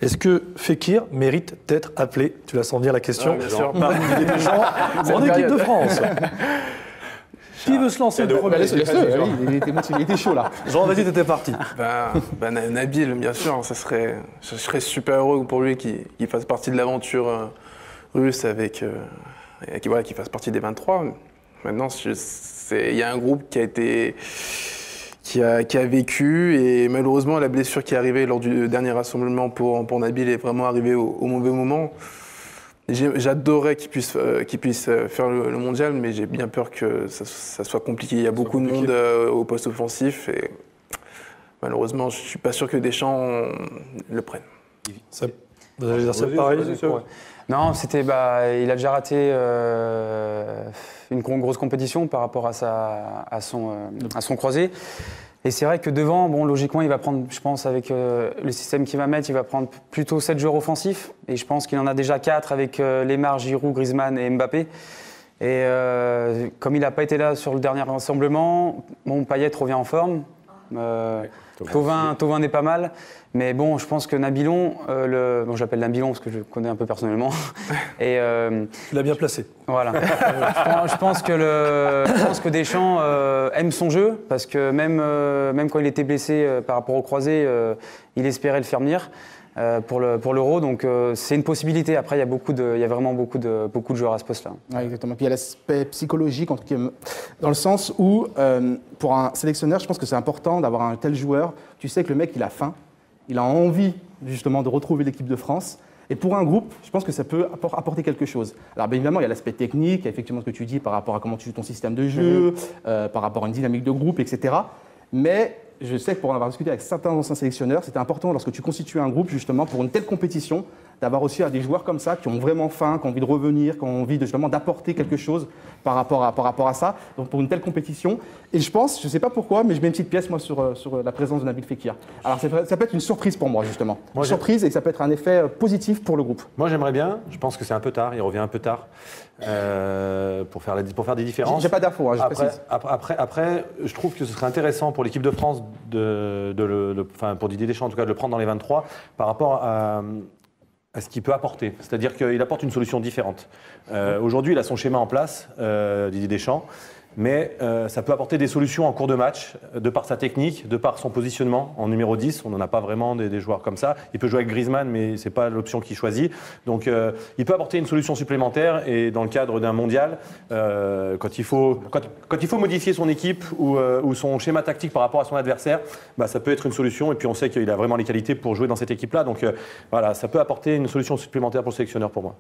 Est-ce que Fekir mérite d'être appelé, tu l'as sans dire la question, bien sûr, par Didier Deschamps en équipe de France? Qui veut se lancer le premier? Il était chaud là. Jean, vas-y, t'étais parti. Nabil, bien sûr, je serais super heureux pour lui qu'il fasse partie de l'aventure russe qu'il fasse partie des 23. Maintenant, il y a un groupe qui a vécu et malheureusement la blessure qui est arrivée lors du dernier rassemblement pour Nabil est vraiment arrivée au mauvais moment. J'adorerais qu'il puisse faire le mondial, mais j'ai bien peur que ça soit compliqué. Il y a beaucoup de monde au poste offensif et malheureusement je ne suis pas sûr que Deschamps le prenne. Vous allez dire ça pareil? Non, il a déjà raté une grosse compétition par rapport à son croisé. Et c'est vrai que devant, logiquement, il va prendre, je pense, avec le système qu'il va mettre, il va prendre plutôt 7 joueurs offensifs. Et je pense qu'il en a déjà 4 avec Lemar, Giroud, Griezmann et Mbappé. Et comme il n'a pas été là sur le dernier rassemblement, Payet revient en forme. Thauvin n'est pas mal. Mais bon, je pense que Nabilon, j'appelle Nabilon parce que je le connais un peu personnellement. Et, tu l'as bien placé. Voilà. je pense que Deschamps aime son jeu parce que même quand il était blessé par rapport au croisé, il espérait le faire venir pour l'Euro. Donc c'est une possibilité. Après, il y a vraiment beaucoup de joueurs à ce poste-là. Ouais, exactement. Puis il y a l'aspect psychologique, dans le sens où pour un sélectionneur, je pense que c'est important d'avoir un tel joueur. Tu sais que le mec, il a faim. Il a envie justement de retrouver l'équipe de France. Et pour un groupe, je pense que ça peut apporter quelque chose. Alors bien évidemment, il y a l'aspect technique, il y a effectivement ce que tu dis par rapport à comment tu joues ton système de jeu, par rapport à une dynamique de groupe, etc. Mais je sais que pour en avoir discuté avec certains anciens sélectionneurs, c'était important lorsque tu constitues un groupe justement pour une telle compétition, d'avoir aussi des joueurs comme ça qui ont vraiment faim, qui ont envie de revenir, qui ont envie justement d'apporter quelque chose par rapport à ça, donc pour une telle compétition. Et je pense, je ne sais pas pourquoi, mais je mets une petite pièce moi sur la présence de Nabil Fekir. Alors ça peut être une surprise pour moi justement, une surprise et ça peut être un effet positif pour le groupe. Moi j'aimerais bien, je pense que c'est un peu tard, il revient un peu tard pour faire des différences. J'ai pas d'infos, je précise. Après, je trouve que ce serait intéressant pour l'équipe de France, pour Didier Deschamps en tout cas, de le prendre dans les 23 par rapport à ce qu'il peut apporter. C'est-à-dire qu'il apporte une solution différente. Aujourd'hui, il a son schéma en place, Didier Deschamps, mais ça peut apporter des solutions en cours de match, de par sa technique, de par son positionnement en numéro 10. On n'en a pas vraiment des joueurs comme ça. Il peut jouer avec Griezmann, mais ce n'est pas l'option qu'il choisit. Donc il peut apporter une solution supplémentaire et dans le cadre d'un mondial, quand il faut modifier son équipe ou son schéma tactique par rapport à son adversaire, ça peut être une solution. Et puis on sait qu'il a vraiment les qualités pour jouer dans cette équipe-là. Donc voilà, ça peut apporter une solution supplémentaire pour le sélectionneur pour moi.